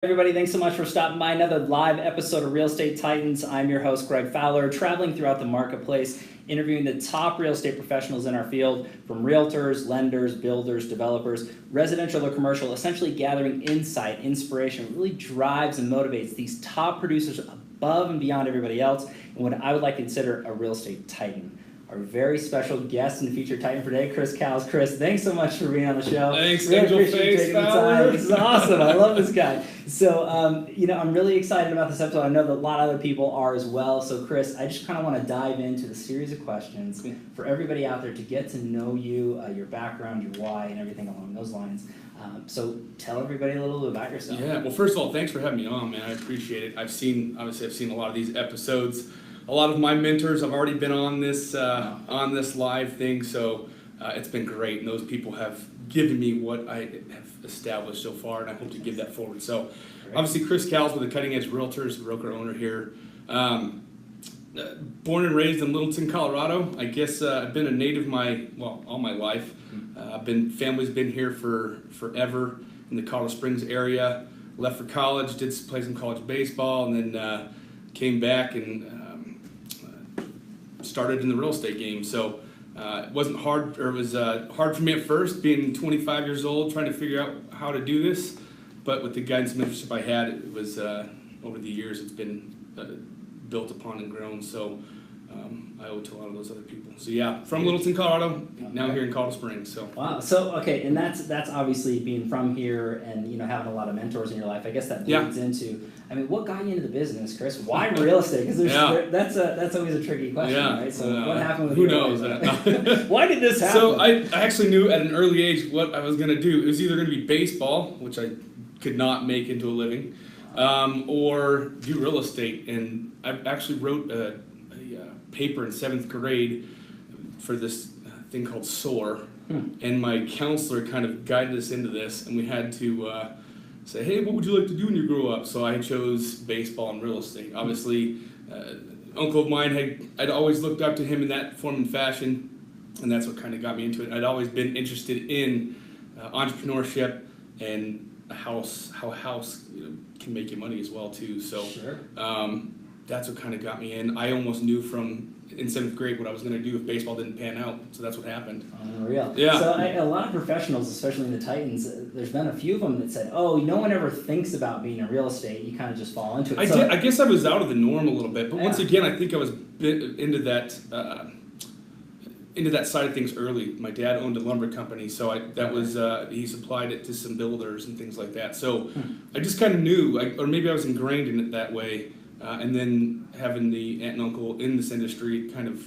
Everybody, thanks so much for stopping by another live episode of Real Estate Titans. I'm your host, Greg Fowler, traveling throughout the marketplace, interviewing the top real estate professionals in our field, from realtors, lenders, builders, developers, residential or commercial, essentially gathering insight, inspiration, really drives and motivates these top producers above and beyond everybody else, and what I would like to consider a real estate titan. Our very special guest and featured titan for today, Cowles. Chris, thanks so much for being on the show. Thanks, really Angel appreciate you Face taking the Fowler. time. This is awesome. I love this guy. So, I'm really excited about this episode. I know that a lot of other people are as well. So, Chris, I just kind of want to dive into the series of questions for everybody out there to get to know you, your background, your why, and everything along those lines. So, tell everybody a little bit about yourself. Yeah. Well, first of all, thanks for having me on, man. I appreciate it. I've seen a lot of these episodes. A lot of my mentors have already been on this live thing, so it's been great. And those people have given me what I have established so far, and I hope to give that forward. So, obviously, Chris Cowles with the Cutting Edge Realtors, broker owner here. Born and raised in Littleton, Colorado. I guess I've been a native all my life. Family's been here for forever in the Colorado Springs area. Left for college, play some college baseball, and then came back and started in the real estate game. So it wasn't hard, or it was hard for me at first, being 25 years old, trying to figure out how to do this. But with the guidance and mentorship I had, it was over the years, it's been built upon and grown. So I owe it to a lot of those other people. So yeah, from Littleton, Colorado, now here in Colorado Springs. So wow. So okay, and that's obviously being from here and having a lot of mentors in your life. I guess that bleeds into. I mean, what got you into the business, Chris? Why real estate? Because that's always a tricky question, right? So what happened with who knows? Why did this happen? So I actually knew at an early age what I was going to do. It was either going to be baseball, which I could not make into a living, or do real estate. And I actually wrote a paper in 7th grade for this thing called SOAR, and my counselor kind of guided us into this, and we had to say, hey, what would you like to do when you grow up? So I chose baseball and real estate. Obviously, uncle of mine, I'd always looked up to him in that form and fashion, and that's what kind of got me into it. I'd always been interested in entrepreneurship and how a house can make you money as well too. So sure. That's what kind of got me in. I almost knew in 7th grade what I was going to do if baseball didn't pan out. So that's what happened. Unreal. Yeah. So a lot of professionals, especially in the Titans, there's been a few of them that said, oh, no one ever thinks about being in real estate. You kind of just fall into it. I guess I was out of the norm a little bit. But once again, I think I was into that side of things early. My dad owned a lumber company, so he supplied it to some builders and things like that. So I just kind of knew, or maybe I was ingrained in it that way. And then having the aunt and uncle in this industry kind of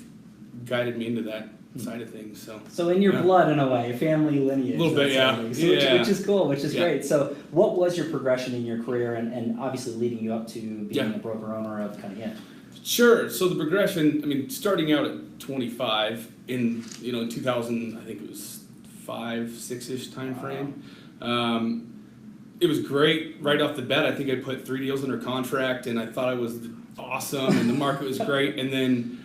guided me into that side of things. So in your blood, in a way, family lineage. A little bit, yeah. Which is cool, which is great. So what was your progression in your career and obviously leading you up to being a broker owner of Cutting Edge? Sure. So the progression, starting out at 25 in 2000, I think it was 6-ish time frame. It was great right off the bat. I think I put 3 deals under contract, and I thought I was awesome, and the market was great. And then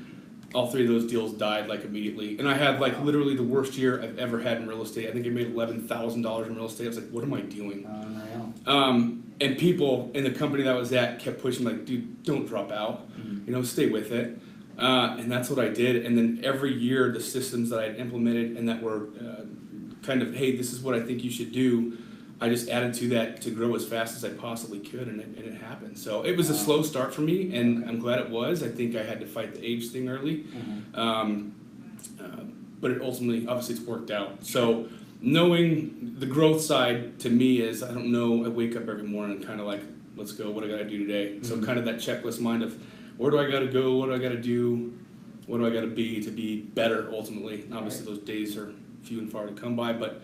all 3 of those deals died immediately, and I had literally the worst year I've ever had in real estate. I think I made $11,000 in real estate. I was like, what am I doing? And people in the company that I was at kept pushing, dude, don't drop out. Stay with it. And that's what I did. And then every year, the systems that I had implemented and that were kind of, hey, this is what I think you should do, I just added to that to grow as fast as I possibly could, and it happened. So it was a slow start for me, and I'm glad it was. I think I had to fight the age thing early, but it ultimately, obviously, it's worked out. So knowing the growth side to me is, I don't know, I wake up every morning kind of let's go, what I got to do today? So kind of that checklist mind of, where do I got to go? What do I got to do? What do I got to be better ultimately? And obviously, those days are few and far to come by, but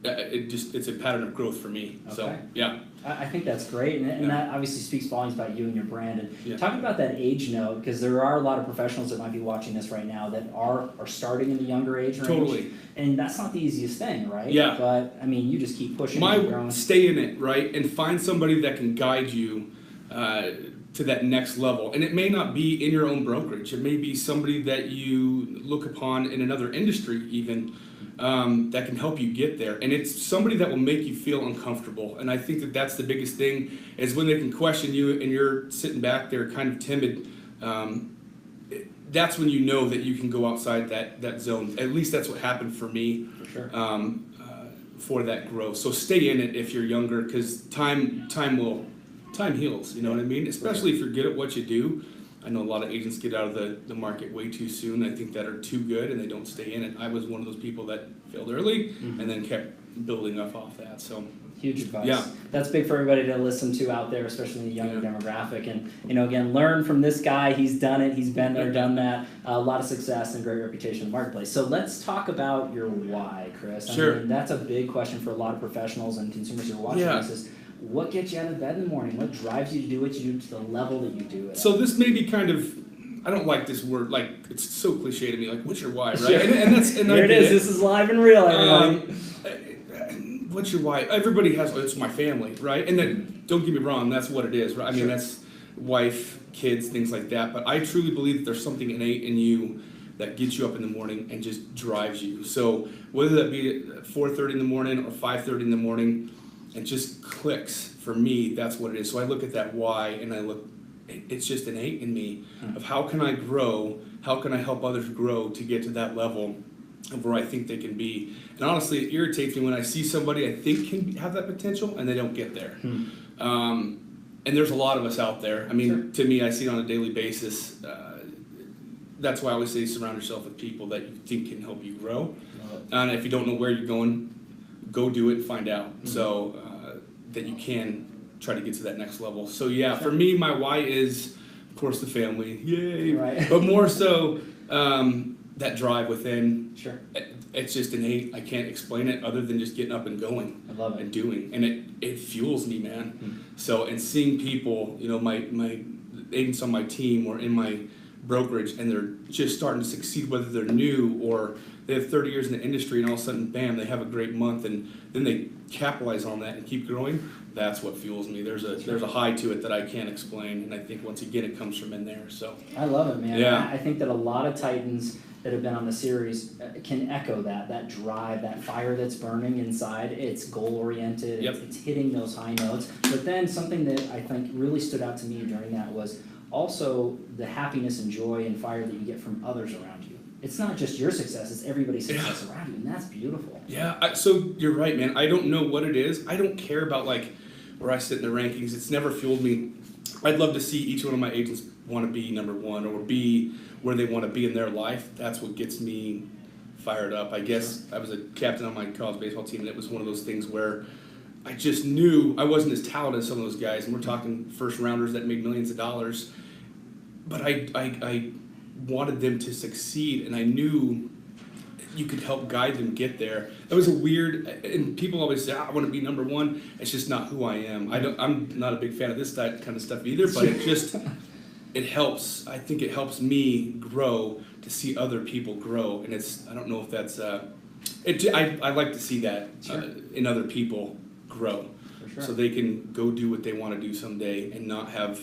it's a pattern of growth for me. Okay. So yeah, I think that's great, and that obviously speaks volumes about you and your brand. And talking about that age note, because there are a lot of professionals that might be watching this right now that are starting in the younger age range. Totally. And that's not the easiest thing, right? Yeah. But you just keep pushing. Stay in it, right, and find somebody that can guide you to that next level. And it may not be in your own brokerage. It may be somebody that you look upon in another industry even. that can help you get there. And it's somebody that will make you feel uncomfortable. And I think that that's the biggest thing, is when they can question you and you're sitting back there kind of timid. That's when you know that you can go outside that zone. At least that's what happened for me. For sure. For that growth. So stay in it if you're younger, because time heals. You know what I mean? Especially if you're good at what you do. I know a lot of agents get out of the market way too soon. I think that are too good and they don't stay in it. I was one of those people that failed early and then kept building up off that. So huge advice. Yeah. That's big for everybody to listen to out there, especially in the younger demographic. And, again, learn from this guy. He's done it. He's been there, done that. A lot of success and great reputation in the marketplace. So let's talk about your why, Chris. I mean, that's a big question for a lot of professionals and consumers who are watching this is, what gets you out of bed in the morning? What drives you to do what you do to the level that you do it? So this may be kind of, I don't like this word, like it's so cliche to me, like what's your why, right? And Here it is. This is live and real, everybody. What's your why? Everybody has, it's my family, right? And then, don't get me wrong, that's what it is, right? I mean, that's wife, kids, things like that. But I truly believe that there's something innate in you that gets you up in the morning and just drives you. So whether that be at 4:30 in the morning or 5:30 in the morning, it just clicks. For me, that's what it is. So I look at that why and I look, it's just innate in me of how can I grow, how can I help others grow to get to that level of where I think they can be. And honestly, it irritates me when I see somebody I think can have that potential and they don't get there. And there's a lot of us out there. I mean, to me, I see it on a daily basis. That's why I always say surround yourself with people that you think can help you grow. And if you don't know where you're going, go do it and find out. So that you can try to get to that next level. So yeah, for me, my why is, of course, the family. Yay! Right. But more so, that drive within. Sure. It's just innate. I can't explain it other than just getting up and going. I love it. And doing. And it fuels me, man. So, and seeing people, my agents on my team or in my brokerage, and they're just starting to succeed, whether they're new or they have 30 years in the industry, and all of a sudden, bam, they have a great month, and then they capitalize on that and keep growing. That's what fuels me. There's a high to it that I can't explain, and I think once again it comes from in there. So I love it, man. Yeah. I think that a lot of Titans that have been on the series can echo that drive, that fire that's burning inside. It's goal-oriented. It's hitting those high notes. But then something that I think really stood out to me during that was also the happiness and joy and fire that you get from others around you. It's not just your success, it's everybody's success around you, and that's beautiful. Yeah, so you're right, man. I don't know what it is. I don't care about where I sit in the rankings. It's never fueled me. I'd love to see each one of my agents want to be number one or be where they want to be in their life. That's what gets me fired up. I guess I was a captain on my college baseball team, and it was one of those things where I just knew I wasn't as talented as some of those guys, and we're talking first rounders that made millions of dollars. But I wanted them to succeed, and I knew you could help guide them get there. That was a weird, and people always say, I want to be number one. It's just not who I am. I'm not a big fan of this kind of stuff either, but it helps. I think it helps me grow to see other people grow, and I don't know if that's, I like to see that in other people grow. For sure. So they can go do what they want to do someday and not have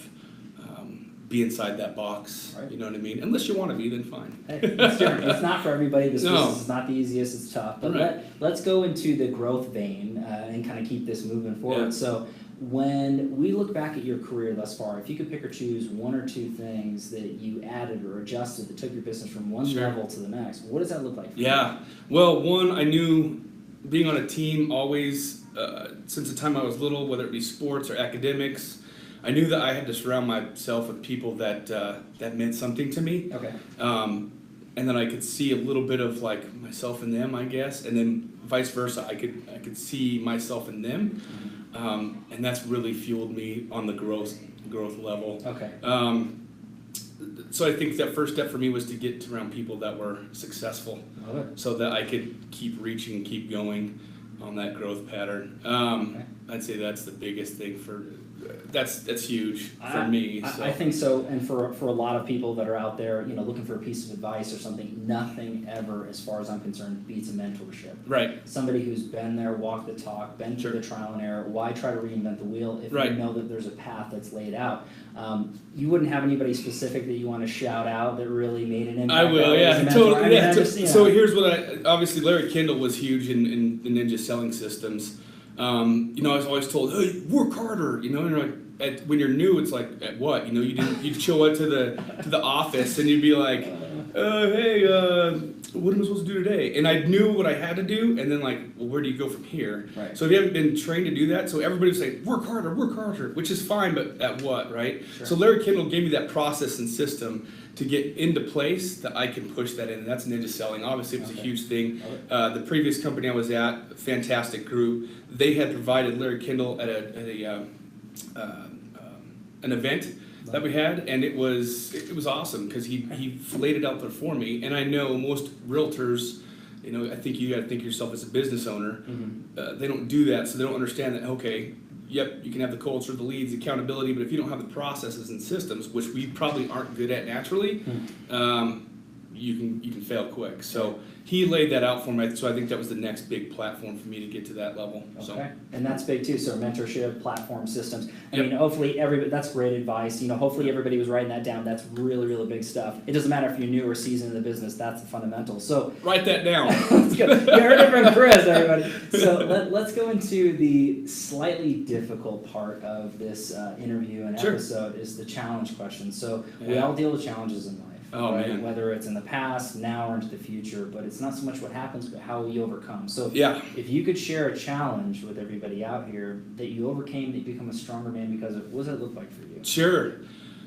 be inside that box, you know what I mean? Unless you want to be, then fine. Hey, it's not for everybody. This business is not the easiest. It's tough. But let's go into the growth vein and kind of keep this moving forward. So when we look back at your career thus far, if you could pick or choose one or two things that you added or adjusted that took your business from one level to the next, what does that look like for you? Well, one, I knew being on a team always, since the time I was little, whether it be sports or academics, I knew that I had to surround myself with people that meant something to me. Okay. And then I could see a little bit of myself in them, I guess, and then vice versa. I could see myself in them, and that's really fueled me on the growth level. Okay. So I think that first step for me was to get around people that were successful, so that I could keep reaching, keep going on that growth pattern. I'd say that's the biggest thing that's huge for me. So. I think so, and for a lot of people that are out there, looking for a piece of advice or something, nothing ever, as far as I'm concerned, beats a mentorship. Right. Somebody who's been there, walked the talk, been through the trial and error. Why try to reinvent the wheel if you know that there's a path that's laid out? You wouldn't have anybody specific that you want to shout out that really made an impact? I will, yeah, totally. So here's what obviously Larry Kendall was huge in the ninja selling systems. I was always told, hey, work harder, and you're like, when you're new, it's like, at what? You'd show up to the office and you'd be like, hey, what am I supposed to do today? And I knew what I had to do, and then like, well, where do you go from here? Right. So if you haven't been trained to do that, so everybody would say, work harder, which is fine, but at what, right? Sure. So Larry Kendall gave me that process and system to get into place that I can push that in, and that's ninja selling. Obviously, it was a huge thing. The previous company I was at, fantastic group, they had provided Larry Kendall at an event that we had, and it was awesome because he laid it out there for me. And I know most realtors, I think you got to think of yourself as a business owner. Mm-hmm. They don't do that, so they don't understand that. Okay, yep, you can have the culture, the leads, the accountability, but if you don't have the processes and systems, which we probably aren't good at naturally, you can fail quick. So he laid that out for me, so I think that was the next big platform for me to get to that level. Okay, so. And that's big too. So mentorship, platform, systems. I mean, hopefully everybody. That's great advice. Hopefully everybody was writing that down. That's really, really big stuff. It doesn't matter if you're new or seasoned in the business. That's the fundamentals. So write that down. Let's go. You heard it from Chris, everybody. So let's go into the slightly difficult part of this interview and episode is the challenge question. So we all deal with challenges in life. Right? Man. Whether it's in the past, now, or into the future, but it's not so much what happens, but how we overcome. So if you could share a challenge with everybody out here that you overcame, that you become a stronger man because of, what does that look like for you? Sure.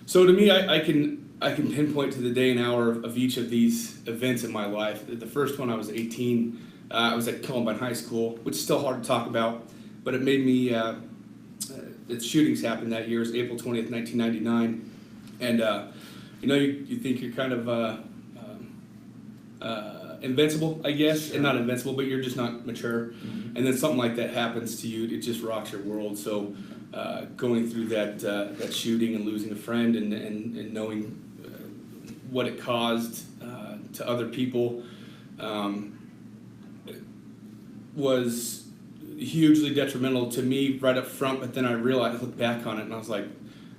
So to me, I can pinpoint to the day and hour of each of these events in my life. The first one, I was 18. I was at Columbine High School, which is still hard to talk about, but it made me, the shootings happened that year. It was April 20th, 1999. And, you think you're kind of invincible, I guess, and not invincible, but you're just not mature. Mm-hmm. And then something like that happens to you, it just rocks your world. So going through that shooting and losing a friend and knowing what it caused to other people was hugely detrimental to me right up front. But then I looked back on it and I was like,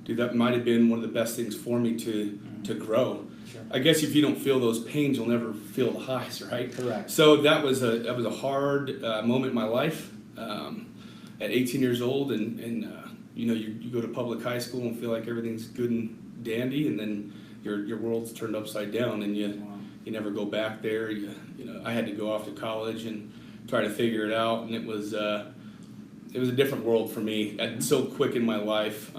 dude, that might have been one of the best things for me to grow. Sure. I guess if you don't feel those pains, you'll never feel the highs, right? Correct. So that was a hard moment in my life at 18 years old, and you go to public high school and feel like everything's good and dandy, and then your world's turned upside down, and you never go back there. I had to go off to college and try to figure it out, and it was a different world for me. So quick in my life.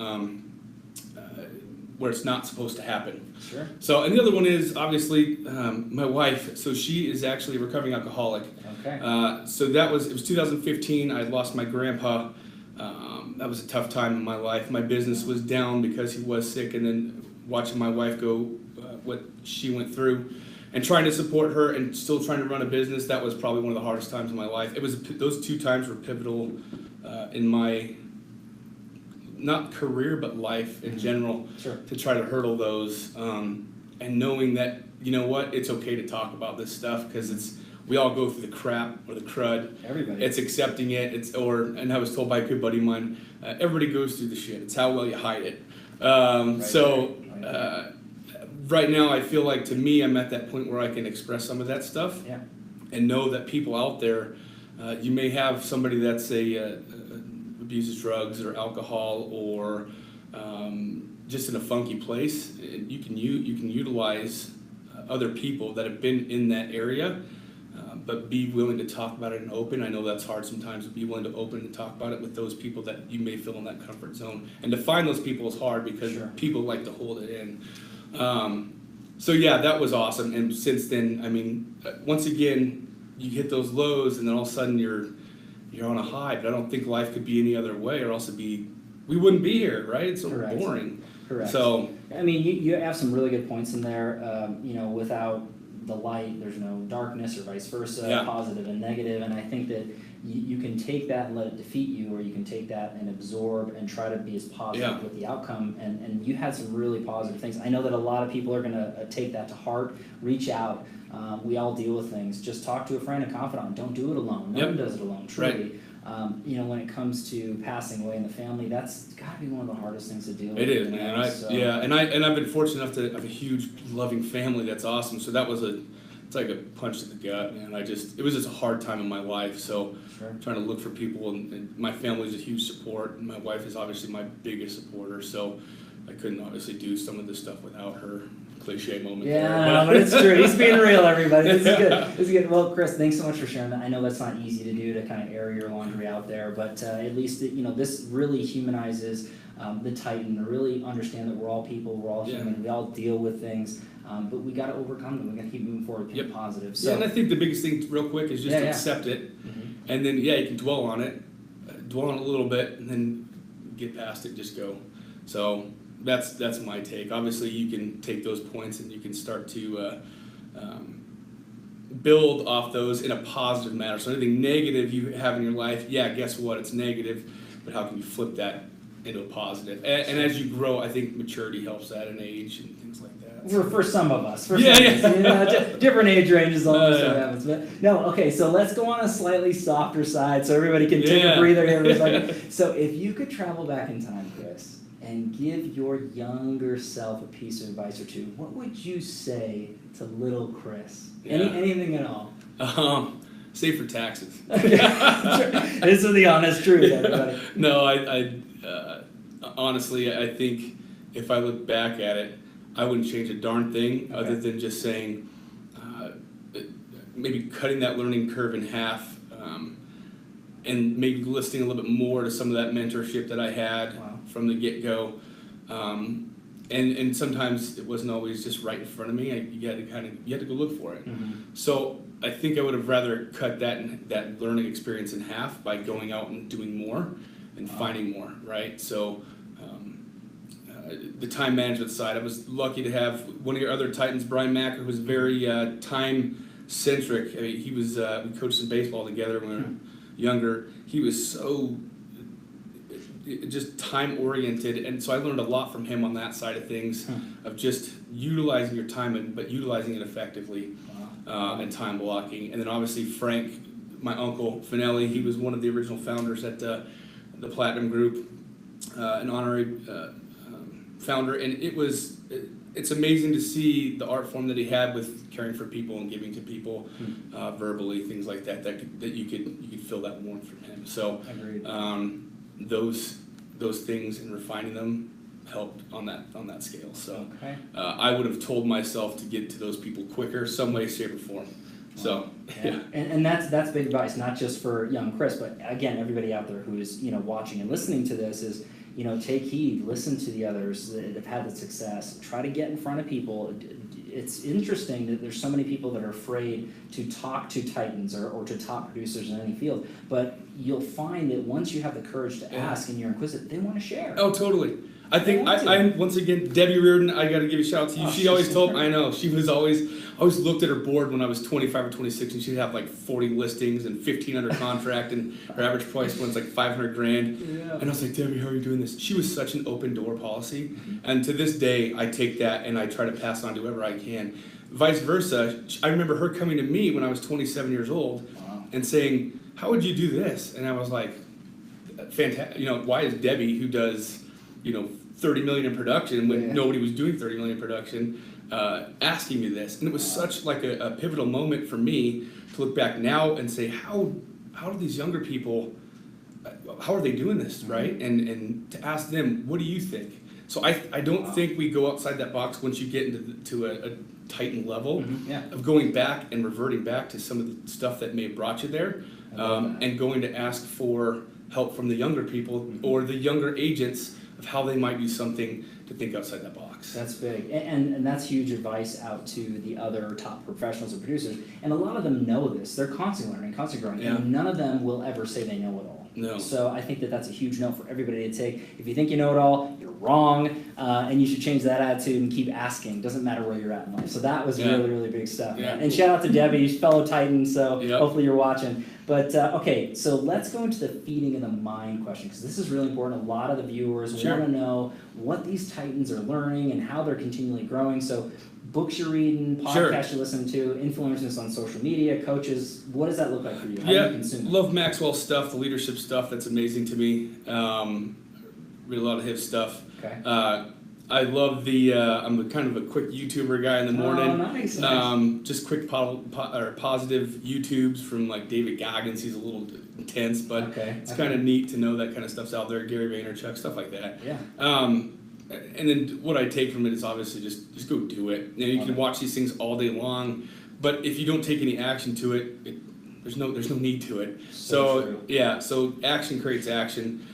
Where it's not supposed to happen. Sure. So, and the other one is obviously my wife. So she is actually a recovering alcoholic. Okay. So it was 2015. I lost my grandpa. That was a tough time in my life. My business was down because he was sick, and then watching my wife go what she went through, and trying to support her and still trying to run a business. That was probably one of the hardest times in my life. Those 2 times were pivotal in my. Not career, but life in general, to try to hurdle those, and knowing that, it's okay to talk about this stuff because we all go through the crap or the crud. Everybody. It's accepting it. And I was told by a good buddy of mine, everybody goes through the shit. It's how well you hide it. Right now I feel like, to me, I'm at that point where I can express some of that stuff, and know that people out there, you may have somebody that's abuses drugs or alcohol or just in a funky place. You can utilize other people that have been in that area, but be willing to talk about it and open. I know that's hard sometimes, but be willing to open and talk about it with those people that you may feel in that comfort zone. And to find those people is hard because people like to hold it in. So that was awesome. And since then, I mean, once again, you hit those lows and then all of a sudden you're on a high, but I don't think life could be any other way, or else we wouldn't be here, right? It's so boring. Correct. So, I mean, you have some really good points in there. Without the light, there's no darkness, or vice versa, positive and negative. And I think that you can take that and let it defeat you, or you can take that and absorb and try to be as positive with the outcome. And you had some really positive things. I know that a lot of people are going to take that to heart, reach out. We all deal with things. Just talk to a friend, a confidant. Don't do it alone. No one does it alone, truly. Right. When it comes to passing away in the family, that's got to be one of the hardest things to deal with. It is, man. I've been fortunate enough to have a huge, loving family. That's awesome. So that was it's like a punch to the gut, man. It was just a hard time in my life. So trying to look for people, and my family is a huge support, and my wife is obviously my biggest supporter. So I couldn't obviously do some of this stuff without her. Cliche moment. Yeah, but it's true. He's being real, everybody. This is good. This is good. Well, Chris, thanks so much for sharing that. I know that's not easy to do, to kind of air your laundry out there, but at least this really humanizes the Titan, to really understand that we're all people, we're all human, we all deal with things, but we got to overcome them. We got to keep moving forward, keep positive. So, and I think the biggest thing, real quick, is just to accept it, and then you can dwell on it a little bit, and then get past it, just go. So. That's my take. Obviously, you can take those points and you can start to build off those in a positive manner. So anything negative you have in your life, guess what? It's negative, but how can you flip that into a positive? And as you grow, I think maturity helps that in age and things like that. For some of us. Different age ranges almost happens. But no, okay, so let's go on a slightly softer side so everybody can take a breather here for a second. So if you could travel back in time, Chris, and give your younger self a piece of advice or two, what would you say to little Chris? Anything at all? Save for taxes. This is the honest truth, everybody. No, I honestly, I think if I look back at it, I wouldn't change a darn thing other than just saying, maybe cutting that learning curve in half, and maybe listening a little bit more to some of that mentorship that I had from the get-go. And sometimes it wasn't always just right in front of me. You had to go look for it. So I think I would have rather cut that learning experience in half by going out and doing more and finding more, right? So the time management side, I was lucky to have one of your other Titans, Brian Macker, who was very time-centric. I mean, he was, we coached some baseball together when we were younger. He was so just time-oriented, and so I learned a lot from him on that side of things, of just utilizing your time, but utilizing it effectively, and time blocking. And then obviously Frank, my uncle Finelli, he was one of the original founders at the Platinum Group, an honorary founder, and it's amazing to see the art form that he had with caring for people and giving to people verbally, things like that you could feel that warmth from him. So those things and refining them helped on that scale. So I would have told myself to get to those people quicker, some way, shape, or form. So and that's big advice, not just for young Chris, but again, everybody out there who is watching and listening to this is take heed, listen to the others that have had the success, try to get in front of people. It's interesting that there's so many people that are afraid to talk to Titans or to top producers in any field, but you'll find that once you have the courage to ask and you're inquisitive, they want to share. Oh, totally. I think I once again, Debbie Reardon, I got to give a shout out to you. She always told me, I know, she was always looked at her board when I was 25 or 26, and she'd have like 40 listings and 15 under contract, and her average price was like $500,000. And I was like, Debbie, how are you doing this? She was such an open door policy, and to this day, I take that and I try to pass on to whoever I can. Vice versa, I remember her coming to me when I was 27 years old and saying, how would you do this? And I was like, fantastic. Why is Debbie, who does 30 million in production when nobody was doing 30 million in production, asking me this? And it was such like a pivotal moment for me to look back now and say, how do these younger people, how are they doing this, right? And to ask them, what do you think? So I don't think we go outside that box once you get into a Titan level of going back and reverting back to some of the stuff that may have brought you there, and going to ask for help from the younger people or the younger agents of how they might do something to think outside that box. That's big, and that's huge advice out to the other top professionals and producers. And a lot of them know this. They're constantly learning, constantly growing, and none of them will ever say they know it all. No. So I think that's a huge note for everybody to take. If you think you know it all, you're wrong, and you should change that attitude and keep asking. Doesn't matter where you're at in life. So that was really, really big stuff. Yeah, and shout out to Debbie, fellow Titan, so hopefully you're watching. But okay, so let's go into the feeding of the mind question, because this is really important. A lot of the viewers Sure. want to know what these Titans are learning and how they're continually growing. So books you're reading, podcasts you're listening to, influencers on social media, coaches, what does that look like for you? How do you consume it? Love Maxwell's stuff, the leadership stuff. That's amazing to me. Read a lot of his stuff. Okay. I love I'm kind of a quick YouTuber guy in the morning. Oh, nice. Just quick positive YouTubes from like David Goggins. He's a little intense, but it's kind of neat to know that kind of stuff's out there. Gary Vaynerchuk, stuff like that. Yeah. And then what I take from it is obviously just go do it. You can watch these things all day long, but if you don't take any action to it, there's no need to it. So action creates action.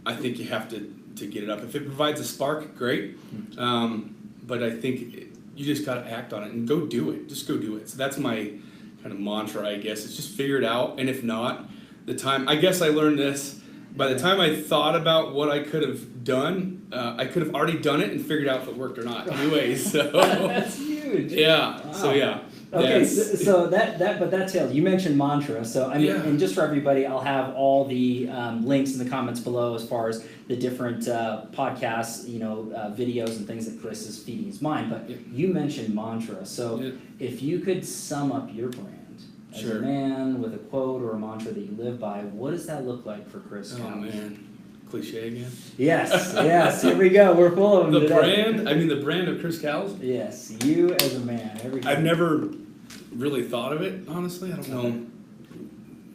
I think you have to get it up. If it provides a spark, great. But I think you just got to act on it and go do it. Just go do it. So that's my kind of mantra, I guess. It's just figure it out. And if not, I guess I learned this. By the time I thought about what I could have done, I could have already done it and figured out if it worked or not. Anyways, so that's huge. Yeah. Wow. So yeah. Okay, so that tails. You mentioned mantra, so I mean, and just for everybody, I'll have all the links in the comments below as far as the different podcasts, videos and things that Chris is feeding his mind. But you mentioned mantra, so if you could sum up your brand as a man with a quote or a mantra that you live by, what does that look like for Chris? Oh man, cliche again. Yes. Here we go. We're full of them today. The brand of Chris Cowles. Yes, you as a man. I've never really thought of it, honestly. I don't know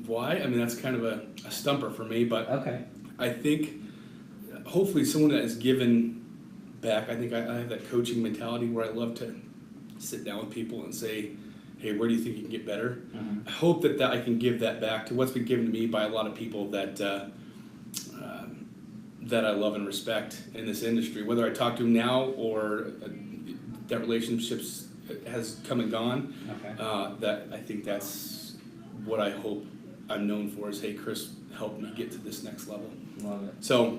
why. I mean, that's kind of a stumper for me, but I think hopefully someone that has given back. I think I have that coaching mentality where I love to sit down with people and say, hey, where do you think you can get better? I hope that I can give that back to what's been given to me by a lot of people that I love and respect in this industry. Whether I talk to them now or that relationships has come and gone, that I think that's what I hope I'm known for is, hey, Chris helped me get to this next level. Love it. So,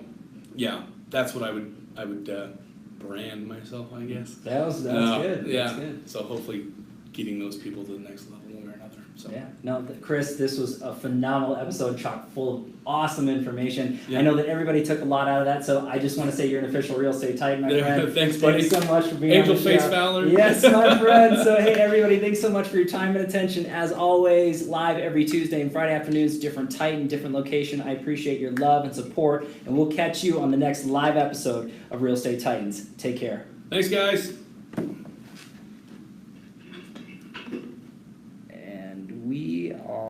yeah, that's what I would brand myself, I guess. That's good. Yeah. That's good. So hopefully getting those people to the next level one way or another. So. Yeah. No, Chris, this was a phenomenal episode, chock full of awesome information. Yeah. I know that everybody took a lot out of that, so I just want to say you're an official real estate Titan, my friend. Thanks, buddy. Thanks so much for being Angel on the Face show. Fowler. Yes, my friend. So, hey, everybody, thanks so much for your time and attention. As always, live every Tuesday and Friday afternoons, different Titan, different location. I appreciate your love and support, and we'll catch you on the next live episode of Real Estate Titans. Take care. Thanks, guys.